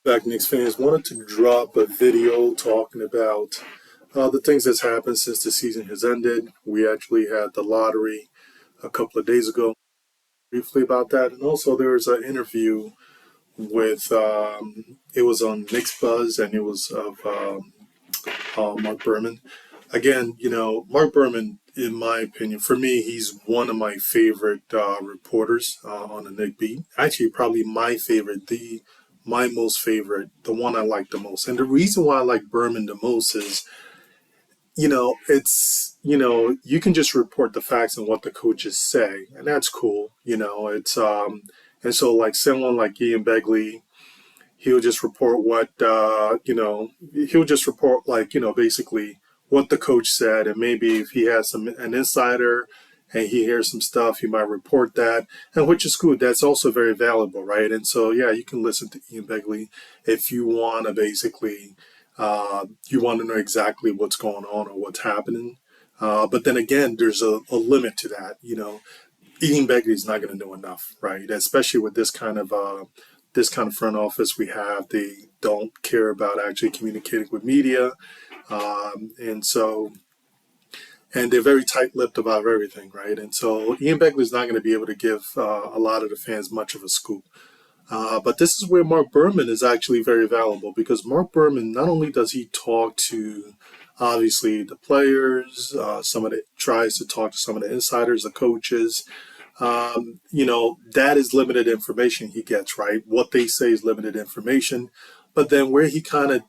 Back, Knicks fans. Wanted to drop a video talking about the things that's happened since the season has ended. We actually had the lottery a couple of days ago, briefly about that, and also there was an interview with it was on Knicks Buzz, and it was of Mark Berman. Again, Mark Berman, in my opinion, for me, he's one of my favorite reporters on the Nick beat. Actually, probably my favorite, my most favorite, the one I like the most. And the reason why I like Berman the most is, you can just report the facts and what the coaches say, and that's cool. And so like someone like Ian Begley, he'll just report he'll just report basically what the coach said, and maybe if he has an insider and he hears some stuff, he might report that, and which is good. That's also very valuable, right? And so yeah, you can listen to Ian Begley if you want to basically you want to know exactly what's going on or what's happening. But then again, there's a limit to that. Ian Begley is not going to know enough, right? Especially with this kind of front office we have. They don't care about actually communicating with media, and so and they're very tight-lipped about everything, right? And so Ian Begley is not going to be able to give a lot of the fans much of a scoop. But this is where Mark Berman is actually very valuable, because Mark Berman, not only does he talk to obviously the players, tries to talk to some of the insiders, the coaches. That is limited information he gets, right? What they say is limited information. But then where he kind of,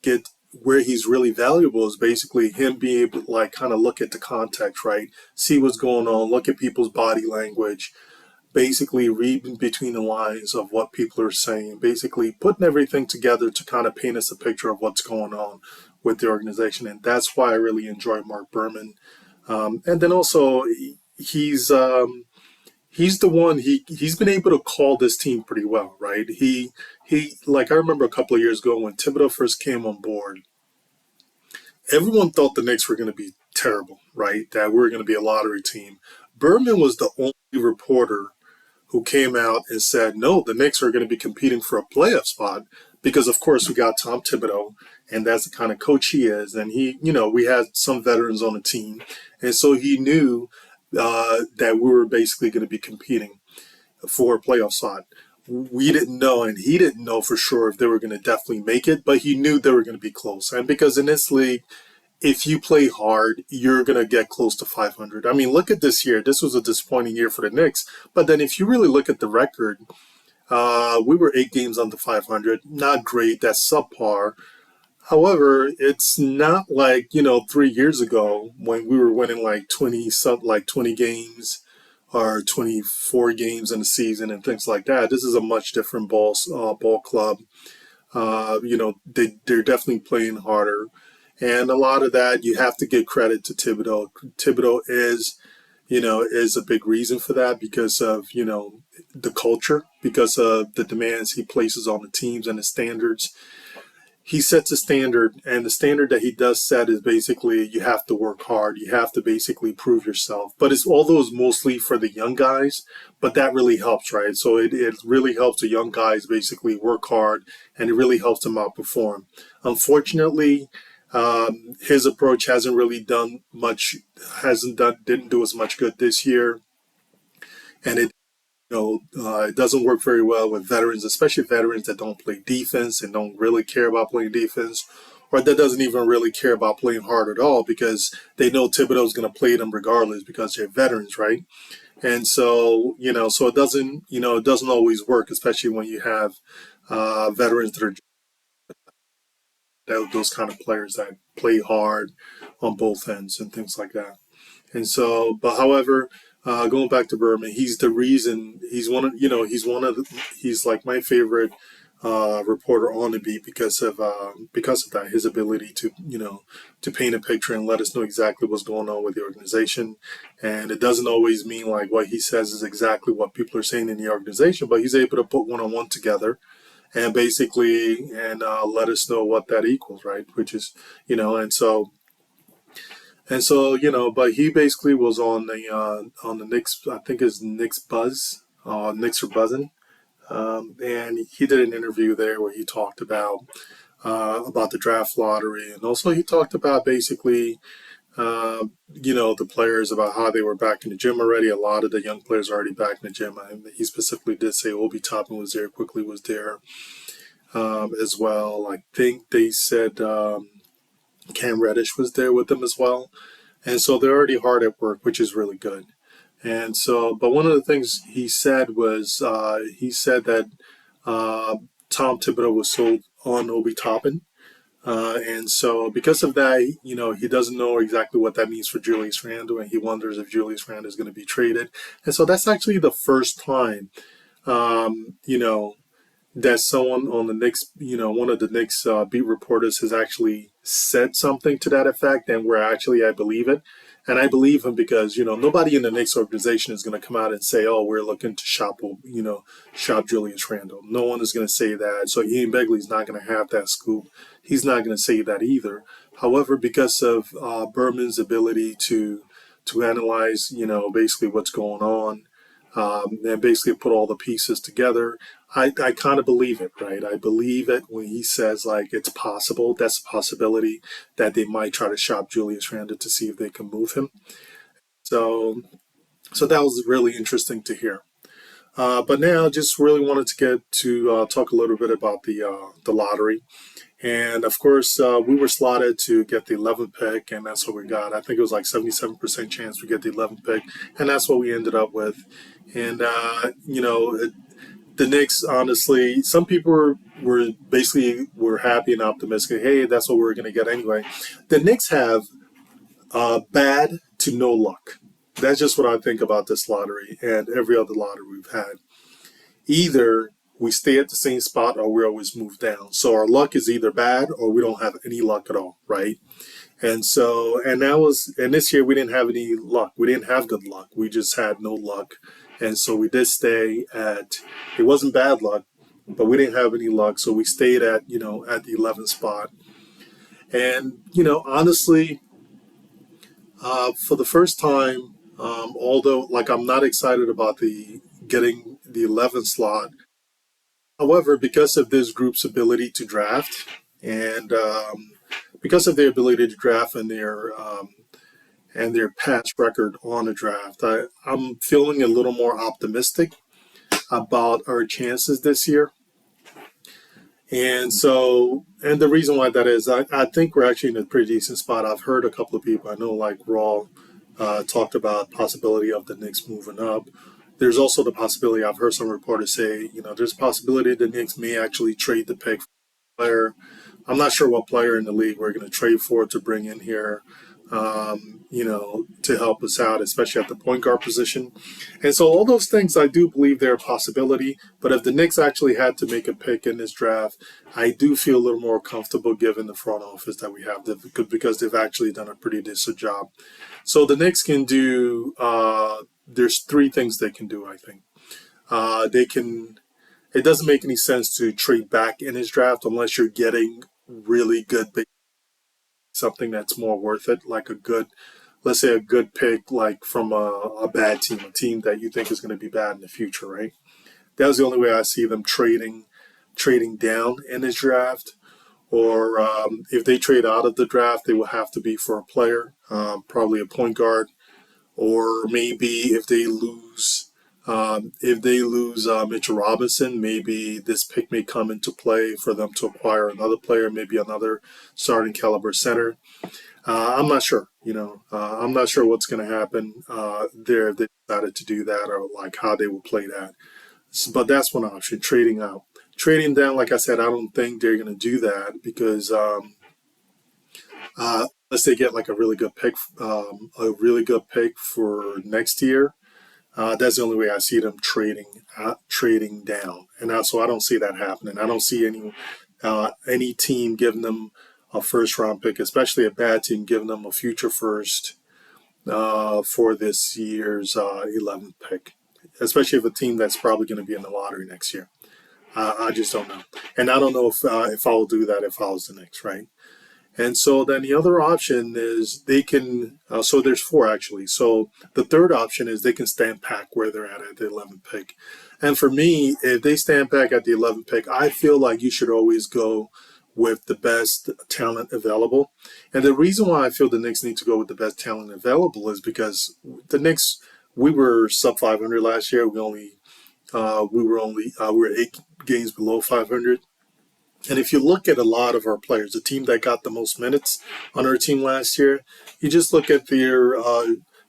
get where he's really valuable is basically him being able to like kind of look at the context, right? See what's going on, look at people's body language, basically reading between the lines of what people are saying, basically putting everything together to kind of paint us a picture of what's going on with the organization. And that's why I really enjoy Mark Berman. And then also he's he's the one he's been able to call this team pretty well, right? He like I remember a couple of years ago when Thibodeau first came on board, everyone thought the Knicks were going to be terrible, right? That we were going to be a lottery team. Berman was the only reporter who came out and said, no, the Knicks are going to be competing for a playoff spot because, of course, we got Tom Thibodeau, and that's the kind of coach he is. And we had some veterans on the team. And so he knew that we were basically going to be competing for a playoff spot. We didn't know, and he didn't know for sure if they were going to definitely make it, but he knew they were going to be close. And because in this league, if you play hard, you're going to get close to 500. I mean, look at this year. This was a disappointing year for the Knicks. But then if you really look at the record, we were 8 games under 500. Not great. That's subpar. However, it's not like, 3 years ago when we were winning like 20 games or 24 games in the season and things like that. This is a much different ball club. They're definitely playing harder. And a lot of that, you have to give credit to Thibodeau. Thibodeau is a big reason for that because of, the culture, because of the demands he places on the teams and the standards. He sets a standard, and the standard that he does set is basically you have to work hard. You have to basically prove yourself. But it's all those mostly for the young guys, but that really helps, right? So it really helps the young guys basically work hard, and it really helps them outperform. Unfortunately, his approach hasn't really done much, didn't do as much good this year, and it doesn't work very well with veterans, especially veterans that don't play defense and don't really care about playing defense, or that doesn't even really care about playing hard at all because they know Thibodeau's going to play them regardless because they're veterans, right? And so, so it doesn't always work, especially when you have veterans that are those kind of players that play hard on both ends and things like that. And so, but however, going back to Berman, he's the reason. He's like my favorite reporter on the beat because of that, his ability to to paint a picture and let us know exactly what's going on with the organization. And it doesn't always mean like what he says is exactly what people are saying in the organization, but he's able to put one on one together and basically let us know what that equals, right? Which is but he basically was on the Knicks. I think it's Knicks Buzz. Knicks are buzzing. And he did an interview there where he talked about the draft lottery, and also he talked about basically the players about how they were back in the gym already. A lot of the young players are already back in the gym. He specifically did say Obi Toppin was there, quickly was there as well. I think they said Cam Reddish was there with them as well. And so they're already hard at work, which is really good. And so, but one of the things he said was he said that uh, Tom Thibodeau was sold on Obi Toppin. And so, because of that, he doesn't know exactly what that means for Julius Randle, and he wonders if Julius Randle is going to be traded. And so, that's actually the first time, um, you know, that someone on the Knicks, one of the Knicks beat reporters has actually said something to that effect, and where actually I believe it. And I believe him because, nobody in the Knicks organization is going to come out and say, oh, we're looking to shop Julius Randle. No one is going to say that. So Ian Begley's not going to have that scoop. He's not going to say that either. However, because of Berman's ability to analyze, basically what's going on, and basically put all the pieces together, I kind of believe it, right? I believe it when he says, like, it's possible, that's a possibility that they might try to shop Julius Randle to see if they can move him. So, so that was really interesting to hear. But now, I just really wanted to get to talk a little bit about the lottery. And of course, we were slotted to get the 11th pick, and that's what we got. I think it was like 77% chance we get the 11th pick, and that's what we ended up with. And, the Knicks, honestly, some people were basically were happy and optimistic. Hey, that's what we're going to get anyway. The Knicks have bad to no luck. That's just what I think about this lottery and every other lottery we've had. Either we stay at the same spot or we always move down. So our luck is either bad or we don't have any luck at all, right? And so, and this year we didn't have any luck. We didn't have good luck. We just had no luck. And so we did stay it wasn't bad luck, but we didn't have any luck. So we stayed at the 11th spot. And, honestly, for the first time, although like I'm not excited about the getting the 11th slot. However, because of this group's ability to draft and because of their ability to draft and their past record on the draft, I'm feeling a little more optimistic about our chances this year. And so, and the reason why that is, I think we're actually in a pretty decent spot. I've heard a couple of people, I know like Raw talked about possibility of the Knicks moving up. There's also the possibility, I've heard some reporters say, there's a possibility the Knicks may actually trade the pick for a player. I'm not sure what player in the league we're going to trade for to bring in here, to help us out, especially at the point guard position. And so all those things, I do believe they're a possibility. But if the Knicks actually had to make a pick in this draft, I do feel a little more comfortable given the front office that we have because they've actually done a pretty decent job. So the Knicks can do. There's three things they can do. I think they can. It doesn't make any sense to trade back in his draft unless you're getting really good, something that's more worth it, like a good, let's say a good pick, like from a bad team, a team that you think is going to be bad in the future, right? That was the only way I see them trading down in his draft. Or if they trade out of the draft, they will have to be for a player, probably a point guard, or maybe if they lose Mitchell Robinson, maybe this pick may come into play for them to acquire another player, maybe another starting caliber center. I'm not sure. I'm not sure what's going to happen there if they decided to do that or like how they will play that. But that's one option: trading out, trading down. Like I said, I don't think they're going to do that because unless they get like a really good pick for next year. That's the only way I see them trading down, and so I don't see that happening. I don't see any team giving them a first round pick, especially a bad team giving them a future first for this year's 11th pick, especially if a team that's probably going to be in the lottery next year. I just don't know, and I don't know if I will do that if I was the Knicks, right? And so then the other option is they can, so there's four actually. So the third option is they can stand pack where they're at the 11th pick. And for me, if they stand pack at the 11th pick, I feel like you should always go with the best talent available. And the reason why I feel the Knicks need to go with the best talent available is because the Knicks, we were sub 500 last year. We were 8 games below 500. And if you look at a lot of our players, the team that got the most minutes on our team last year, you just look at their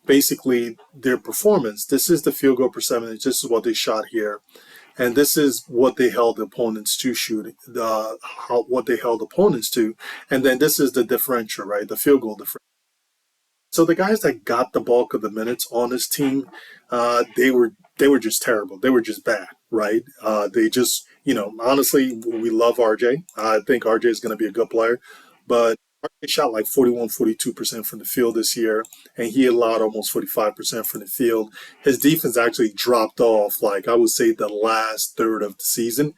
basically their performance. This is the field goal percentage. This is what they shot here, and this is what they held opponents to shooting. What they held opponents to, and then this is the differential, right? The field goal differential. So the guys that got the bulk of the minutes on this team, they were just terrible. They were just bad, right? They just, honestly, we love RJ. I think RJ is going to be a good player, but RJ shot like 41, 42% from the field this year, and he allowed almost 45% from the field. His defense actually dropped off, like I would say, the last third of the season,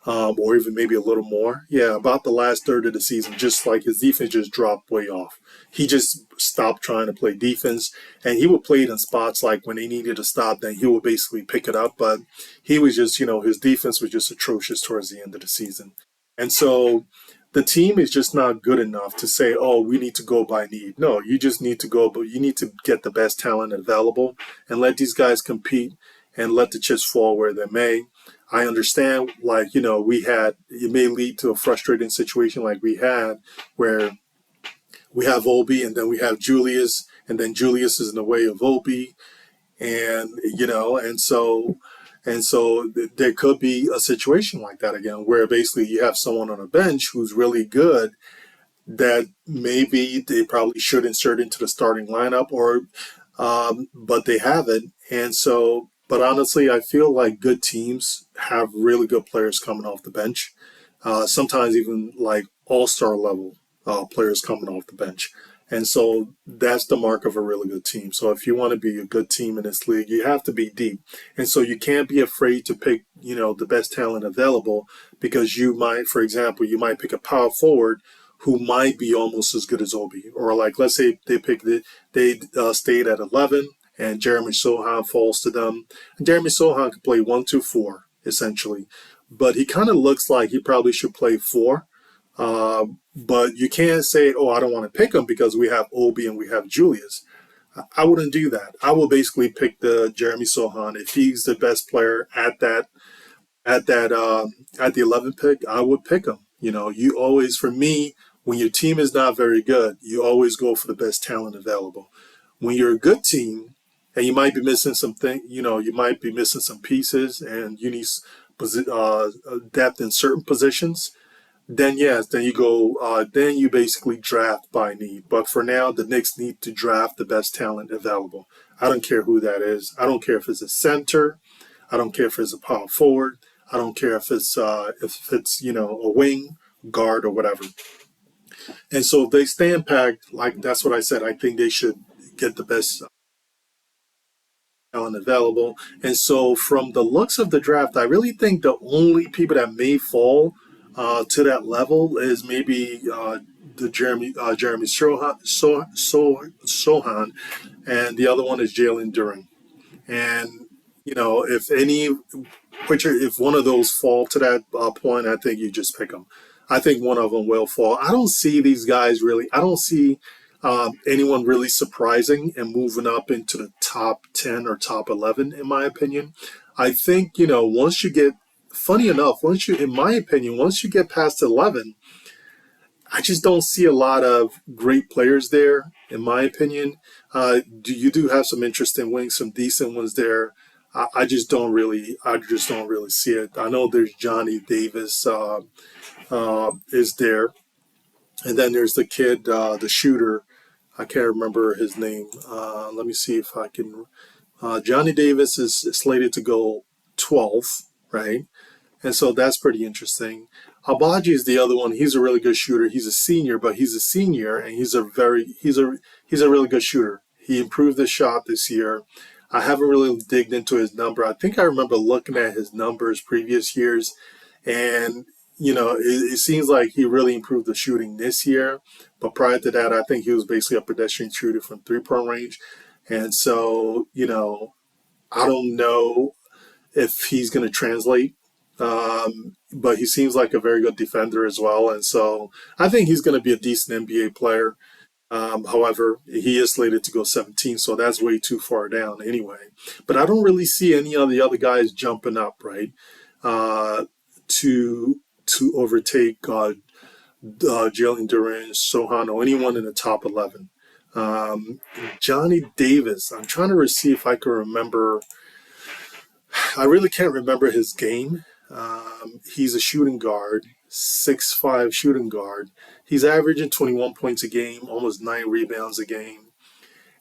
or even maybe a little more. Yeah, about the last third of the season, just like his defense just dropped way off. He just stopped trying to play defense, and he would play it in spots like when they needed to stop, then he would basically pick it up. But he was just, his defense was just atrocious towards the end of the season. And so the team is just not good enough to say, oh, we need to go by need. No, you just need to go, but you need to get the best talent available and let these guys compete and let the chips fall where they may. I understand, like, it may lead to a frustrating situation like we had where we have Obi and then we have Julius, and then Julius is in the way of Obi, and there could be a situation like that again where basically you have someone on a bench who's really good that maybe they probably should insert into the starting lineup, or but they haven't. And so, but honestly, I feel like good teams have really good players coming off the bench. Sometimes even like all-star level players coming off the bench. And so that's the mark of a really good team. So if you want to be a good team in this league, you have to be deep. And so you can't be afraid to pick, the best talent available, because you might, for example, you might pick a power forward who might be almost as good as Obi. Or like, let's say they stayed at 11 and Jeremy Sohan falls to them. And Jeremy Sohan can play 1, 2, 4, essentially. But he kind of looks like he probably should play 4. But you can't say, oh, I don't want to pick him because we have Obi and we have Julius. I wouldn't do that. I will basically pick the Jeremy Sohan. If he's the best player at the 11th pick, I would pick him. You always, for me, when your team is not very good, you always go for the best talent available. When you're a good team and you might be missing something, you might be missing some pieces and you need depth in certain positions, then yes, then you go, then you basically draft by need. But for now, the Knicks need to draft the best talent available. I don't care who that is. I don't care if it's a center. I don't care if it's a power forward. I don't care if it's a wing, guard, or whatever. And so if they stand packed, like that's what I said. I think they should get the best talent available. And so from the looks of the draft, I really think the only people that may fall to that level is maybe the Jeremy Sohan, and the other one is Jalen Duren. And if any, if one of those fall to that point, I think you just pick them. I think one of them will fall. I don't see these guys really. I don't see anyone really surprising and moving up into the top 10 or top 11, in my opinion. I think once you get, funny enough, in my opinion, once you get past 11, I just don't see a lot of great players there, in my opinion. You do have some interesting wings, some decent ones there. I just don't really see it. I know there's Johnny Davis is there, and then there's the kid, the shooter. I can't remember his name. Let me see if I can. Johnny Davis is slated to go 12th, right? And so that's pretty interesting. Abaji is the other one. He's a really good shooter. He's a senior, but he's a senior, and he's a really good shooter. He improved his shot this year. I haven't really digged into his number. I think I remember looking at his numbers previous years, and it seems like he really improved the shooting this year. But prior to that, I think he was basically a pedestrian shooter from 3 point range. And so, I don't know if he's going to translate. But he seems like a very good defender as well. And so I think he's going to be a decent NBA player. However, he is slated to go 17, so that's way too far down anyway. But I don't really see any of the other guys jumping up, right? Uh, to overtake Jalen Duran, Sohan, or anyone in the top 11. Um, Johnny Davis, I'm trying to see if I can remember. I really can't remember his game. He's a shooting guard, 6'5" shooting guard. He's averaging 21 points a game, almost 9 rebounds a game.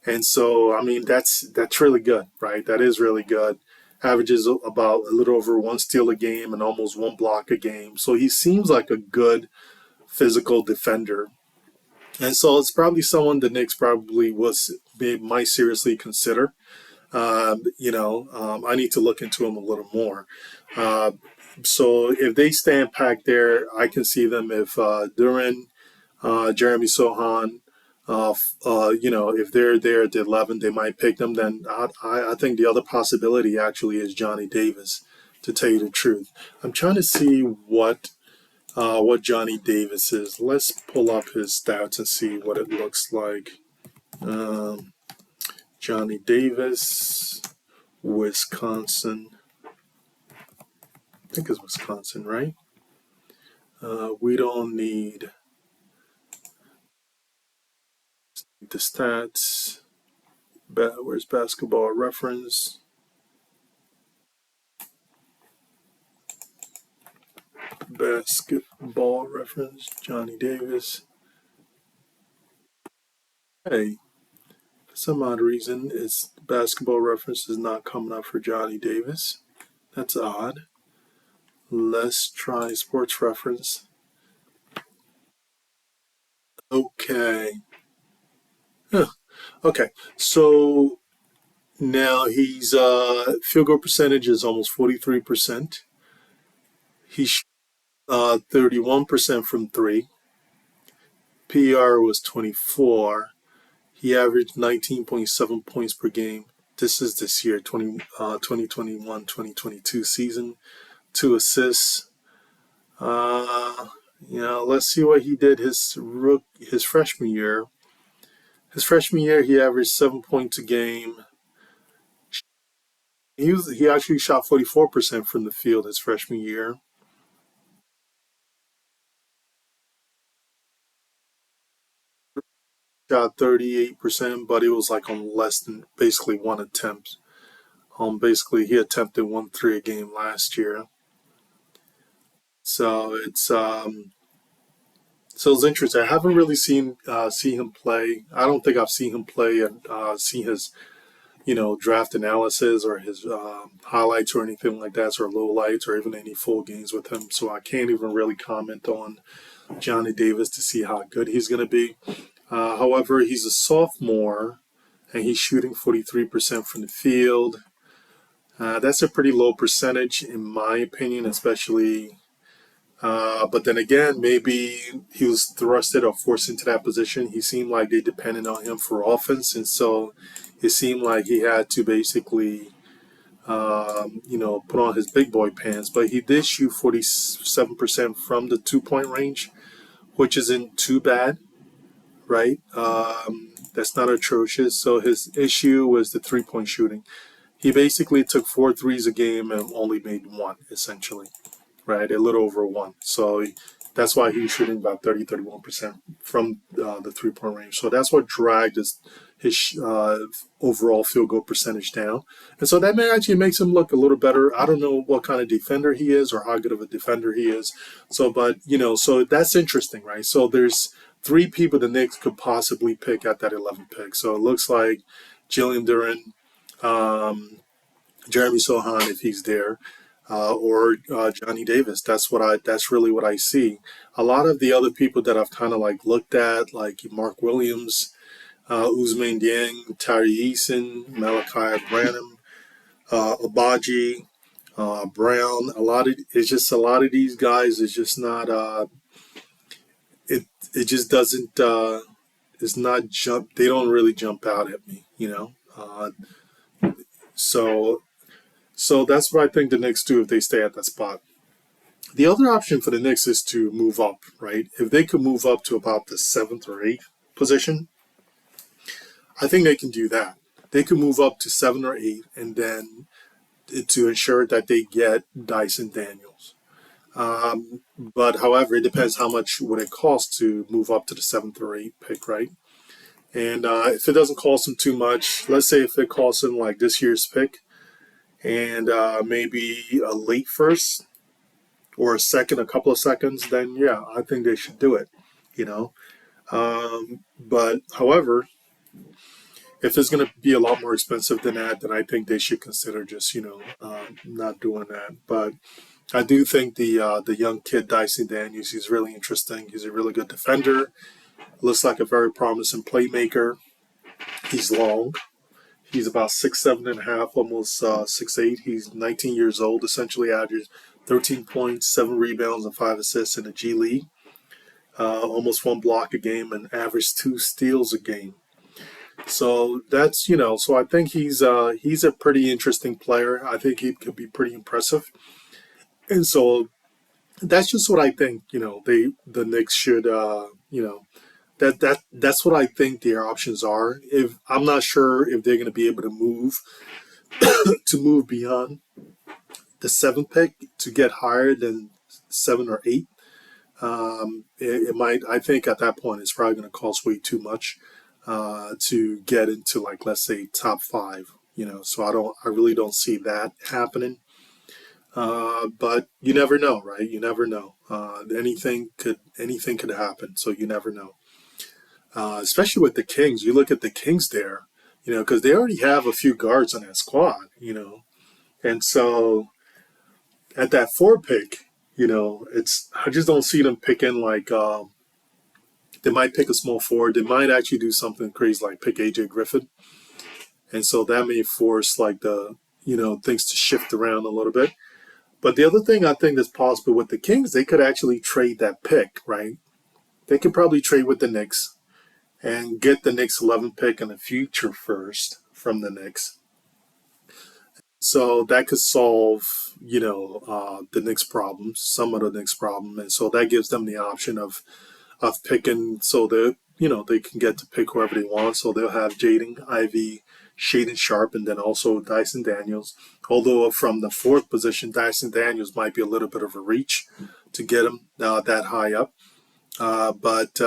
And so, I mean, that's really good, right? That is really good. Averages about a little over 1 steal a game and almost 1 block a game. So he seems like a good physical defender. And so it's probably someone the Knicks probably might seriously consider. I need to look into him a little more. Uh, so if they stand packed there, I can see them if Duran, Jeremy Sohan, if they're there at the 11, they might pick them. Then I think the other possibility actually is Johnny Davis. To tell you the truth, I'm trying to see what Johnny Davis is. Let's pull up his stats and see what it looks like. Um, Johnny Davis, Wisconsin. I think it's Wisconsin, right? We don't need the stats. Where's basketball reference? Basketball reference, Johnny Davis. Hey, for some odd reason, it's basketball reference is not coming up for Johnny Davis. That's odd. Let's try sports reference. Okay. Huh. Okay. So now he's field goal percentage is almost 43%. He's 31% from three. PR was 24. He averaged 19.7 points per game. This is this year, 2021 2022 season. 2 assists. Uh, let's see what he did his freshman year. His freshman year, he averaged 7 points a game. He actually shot 44% from the field his freshman year. Shot 38%, but it was like on less than basically one attempt. Basically he attempted 1 3 a game last year. So it's interesting. I haven't really see him play. I don't think I've seen him play and see his draft analysis or his highlights or anything like that, or lowlights or even any full games with him. So I can't even really comment on Johnny Davis to see how good he's going to be. However, he's a sophomore and he's shooting 43% from the field. That's a pretty low percentage, in my opinion, especially. But then again, maybe he was thrusted or forced into that position. He seemed like they depended on him for offense, and so it seemed like he had to basically, put on his big boy pants. But he did shoot 47% from the 2 point range, which isn't too bad, right? That's not atrocious. So his issue was the 3 point shooting. He basically took 4 threes a game and only made one, essentially, right? A little over one. So that's why he was shooting about 31% from the 3 point range. So that's what dragged his overall field goal percentage down. And so that may actually makes him look a little better. I don't know what kind of defender he is or how good of a defender he is. So, but, so that's interesting, right? So there's 3 people the Knicks could possibly pick at that 11 pick. So it looks like Jalen Duran, um, Jeremy Sohan if he's there, or Johnny Davis. That's really what I see. A lot of the other people that I've kind of like looked at, like Mark Williams, Ousmane Dieng, Tyree Eason, Malachi Branham, Abaji, Brown. A lot of it's just a lot of these guys is just not. It it just doesn't. It's not jump. They don't really jump out at me. So so that's what I think the Knicks do if they stay at that spot. The other option for the Knicks is to move up, right? If they could move up to about the seventh or eighth position, I think they can do that. They could move up to seven or eight, and then to ensure that they get Dyson Daniels. But however, it depends how much would it cost to move up to the seventh or eighth pick, right? And if it doesn't cost them too much, let's say if it costs them like this year's pick and maybe a late first or a second, a couple of seconds, then yeah, I think they should do it. You know, but however, if it's going to be a lot more expensive than that, then I think they should consider just not doing that. But I do think the young kid Dyson Daniels, he's really interesting. He's a really good defender. Looks like a very promising playmaker. He's long. He's about 6'7.5", almost 6'8". He's 19 years old. Essentially, averages 13 points, 7 rebounds, and 5 assists in the G League. Almost 1 block a game and averaged 2 steals a game. So that's So I think he's a pretty interesting player. I think he could be pretty impressive. And so that's just what I think. The Knicks should. That's what I think their options are. If I'm not sure if they're going to be able to move beyond the seventh pick to get higher than seven or eight. It might. I think at that point it's probably going to cost way too much to get into like let's say top five. So I really don't see that happening. But you never know, right? You never know. Anything could happen. So you never know. Especially with the Kings, you look at the Kings there, because they already have a few guards on that squad, and so at that four pick, it's I just don't see them picking like they might pick a small forward. They might actually do something crazy like pick AJ Griffin, and so that may force like the things to shift around a little bit. But the other thing I think that's possible with the Kings, they could actually trade that pick, right? They could probably trade with the Knicks and get the Knicks 11 pick in the future first from the Knicks. So that could solve, the Knicks problems, some of the Knicks problem, and so that gives them the option of picking, so that they can get to pick whoever they want. So they'll have Jaden Ivey, Shaden Sharp, and then also Dyson Daniels. Although from the fourth position, Dyson Daniels might be a little bit of a reach to get him that high up. But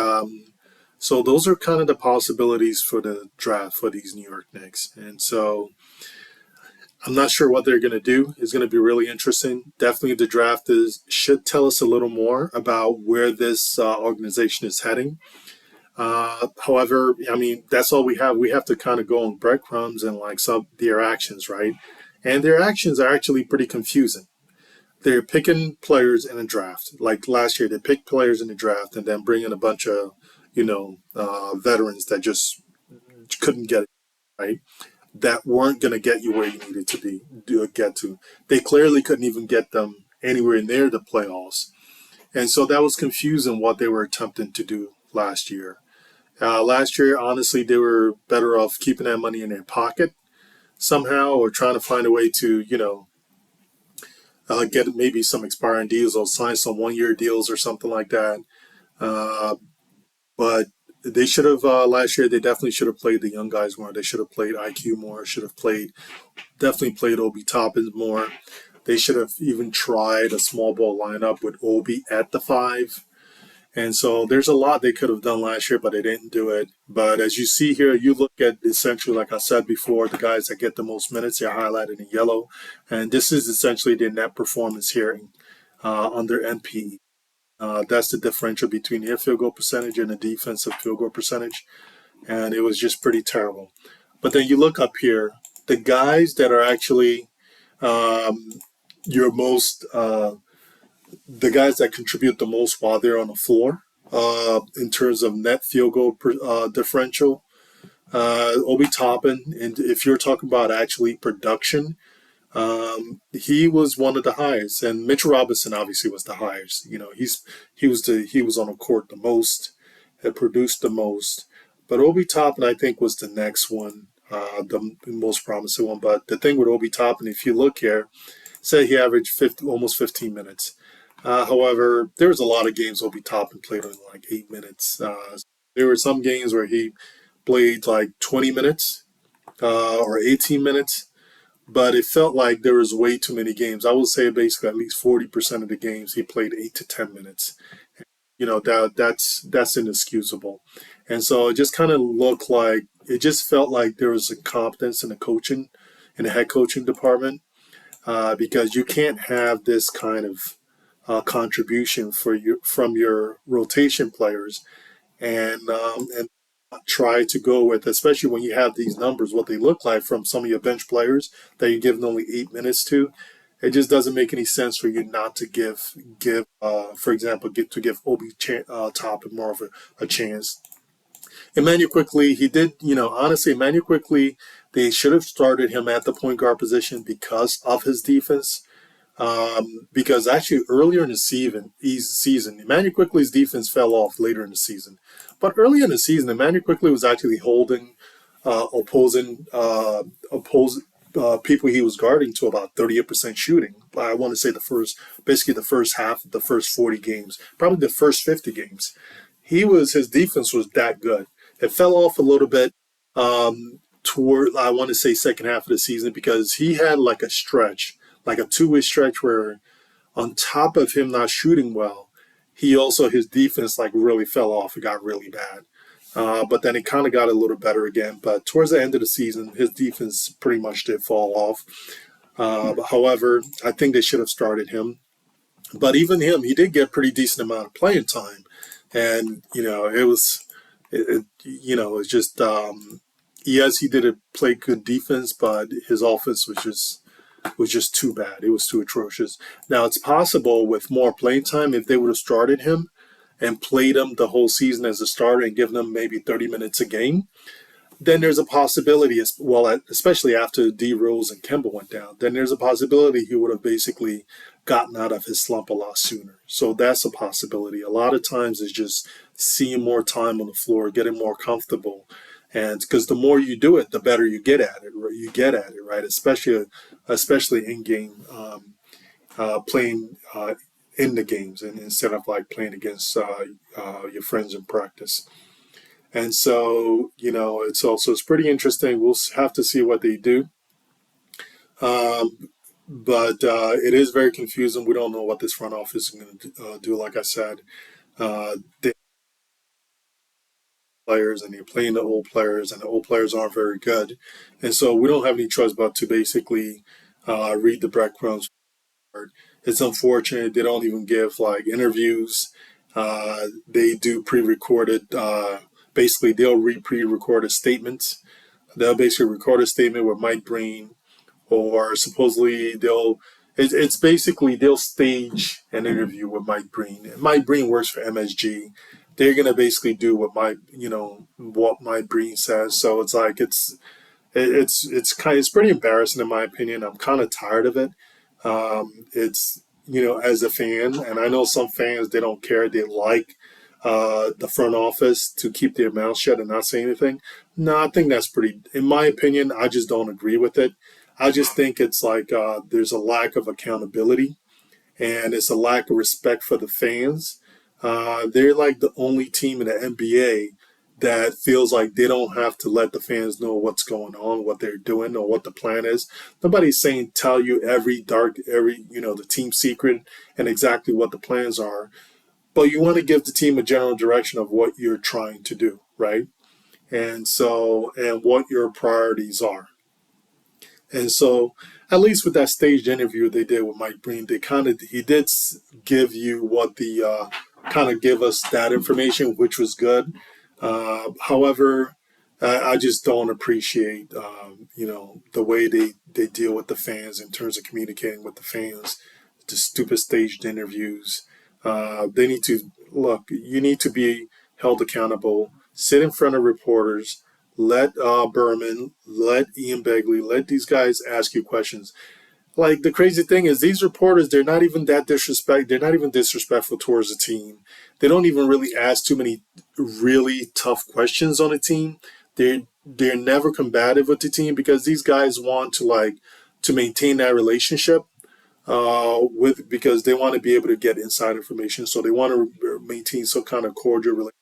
so those are kind of the possibilities for the draft for these New York Knicks. And so I'm not sure what they're going to do. It's going to be really interesting. Definitely the draft should tell us a little more about where this organization is heading. However, I mean, that's all we have. We have to kind of go on breadcrumbs and like some their actions, right? And their actions are actually pretty confusing. They're picking players in a draft. Like last year, they picked players in the draft and then bring in a bunch of, veterans that just couldn't get it, right? That weren't going to get you where you needed to get to. They clearly couldn't even get them anywhere near the playoffs. And so that was confusing what they were attempting to do last year. Last year, honestly, they were better off keeping that money in their pocket somehow or trying to find a way to, get maybe some expiring deals or sign some 1 year deals or something like that. Uh, but they should have, last year, they definitely should have played the young guys more. They should have played IQ more, should have definitely played Obi Toppin more. They should have even tried a small ball lineup with Obi at the five. And so there's a lot they could have done last year, but they didn't do it. But as you see here, you look at essentially, like I said before, the guys that get the most minutes, they're highlighted in yellow. And this is essentially their net performance here under NP. That's the differential between their field goal percentage and the defensive field goal percentage. And it was just pretty terrible. But then you look up here, the guys that are actually um, your most the guys that contribute the most while they're on the floor in terms of net field goal differential. Obi Toppin, and if you're talking about actually production, He was one of the highest, and Mitchell Robinson obviously was the highest. He was on the court the most, had produced the most, but Obi Toppin I think was the next one, the most promising one. But the thing with Obi Toppin, if you look here, say he averaged 50, almost 15 minutes. However, there was a lot of games Obi Toppin played on like 8 minutes. There were some games where he played like 20 minutes or 18 minutes, but it felt like there was way too many games. I would say basically at least 40% of the games he played 8 to 10 minutes. That's inexcusable, and so it just kind of looked like it just felt like there was incompetence in the coaching, in the head coaching department, because you can't have this kind of contribution from your rotation players and try to go with, especially when you have these numbers, what they look like from some of your bench players that you're giving only 8 minutes to. It just doesn't make any sense for you not to give for example, get to give Toppin more of a chance. Emmanuel quickly, he did, honestly, Emmanuel quickly, they should have started him at the point guard position because of his defense. Because actually earlier in the season, Emmanuel Quickly's defense fell off later in the season. But early in the season, Emmanuel Quickly was actually holding opposing people he was guarding to about 38% shooting. I want to say basically the first half of the first 40 games, probably the first 50 games. His defense was that good. It fell off a little bit toward, I want to say, second half of the season because he had like a stretch, like a two-way stretch where on top of him not shooting well, his defense like really fell off. It got really bad. But then it kind of got a little better again. But towards the end of the season, his defense pretty much did fall off. However, I think they should have started him. But even him, he did get pretty decent amount of playing time, and it's just yes, he did play good defense, but his offense was just too bad. It was too atrocious. Now it's possible with more playing time if they would have started him and played him the whole season as a starter and given him maybe 30 minutes a game, then there's a possibility, especially after D Rose and Kemba went down, then there's a possibility he would have basically gotten out of his slump a lot sooner. So that's a possibility. A lot of times it's just seeing more time on the floor, getting more comfortable. And because the more you do it, the better you get at it. Right? You get at it, right? Especially in game, playing in the games, and instead of like playing against your friends in practice. And so, it's pretty interesting. We'll have to see what they do. But it is very confusing. We don't know what this front office is going to do. Like I said, the players and you're playing the old players, and the old players aren't very good. And so we don't have any choice but to basically read the breadcrumbs. It's unfortunate they don't even give like interviews. They do pre-recorded. Basically, they'll pre-recorded statements. They'll basically record a statement with Mike Breen, or supposedly it's basically they'll stage an interview with Mike Breen. And Mike Breen works for MSG. They're gonna basically do what Mike Breen says. So it's like it's pretty embarrassing in my opinion. I'm kind of tired of it. It's as a fan, and I know some fans they don't care. They like the front office to keep their mouth shut and not say anything. No, I think that's pretty. In my opinion, I just don't agree with it. I just think it's like there's a lack of accountability and it's a lack of respect for the fans. They're like the only team in the NBA that feels like they don't have to let the fans know what's going on, what they're doing, or what the plan is. Nobody's saying tell you the team secret and exactly what the plans are, but you want to give the team a general direction of what you're trying to do, right? And what your priorities are. And so, at least with that staged interview they did with Mike Breen, he did give you what the kind of give us that information, which was good. However, I just don't appreciate the way they deal with the fans in terms of communicating with the fans. The stupid staged interviews. They need to look. You need to be held accountable. Sit in front of reporters, let Berman, let Ian Begley, let these guys ask you questions. like the crazy thing is these reporters, they're not even disrespectful towards the team. They don't even really ask too many really tough questions on the team. They're never combative with the team because these guys want to like to maintain that relationship with because they want to be able to get inside information. So they want to maintain some kind of cordial relationship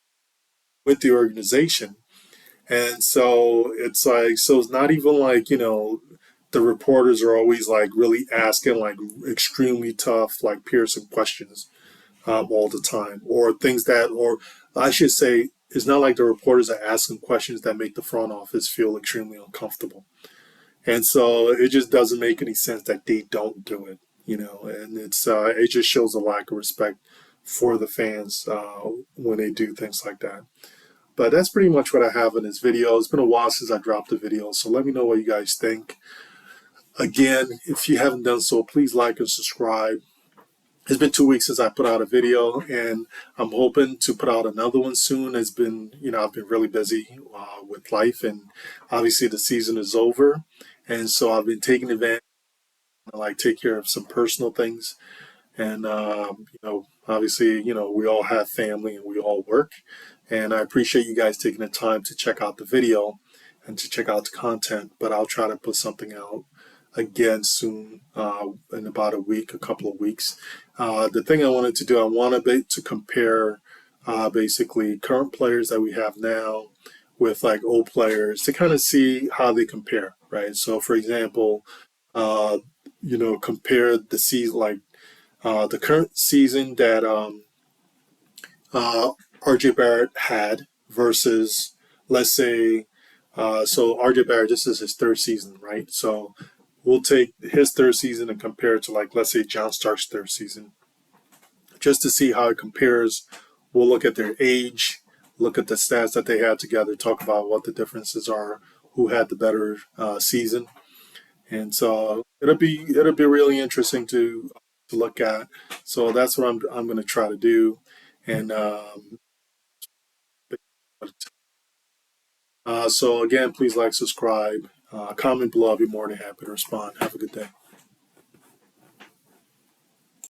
with the organization. And so it's like, so it's not even like, the reporters are always like really asking like extremely tough, like piercing questions all the time, or things that, or I should say, it's not like the reporters are asking questions that make the front office feel extremely uncomfortable. And so it just doesn't make any sense that they don't do it, and it just shows a lack of respect for the fans when they do things like that. But that's pretty much what I have in this video. It's been a while since I dropped a video, so let me know what you guys think. Again, if you haven't done so, please like and subscribe. It's been 2 weeks since I put out a video, and I'm hoping to put out another one soon. It's been, I've been really busy with life, and obviously the season is over. And so I've been taking advantage to like take care of some personal things. And, obviously, we all have family and we all work. And I appreciate you guys taking the time to check out the video and to check out the content. But I'll try to put something out again soon in about a week, a couple of weeks. The thing I wanted to do, I wanted to compare basically current players that we have now with like old players to kind of see how they compare, right? So, for example, uh, compare the season, like the current season that RJ Barrett had versus, let's say, so RJ Barrett, this is his third season, right? So we'll take his third season and compare it to, like, let's say John Stark's third season, just to see how it compares. We'll look at their age, look at the stats that they had together, talk about what the differences are, who had the better season, and so it'll be really interesting to look at. So that's what I'm going to try to do, and so again, please like, subscribe, comment below. I'll be more than happy to respond. Have a good day.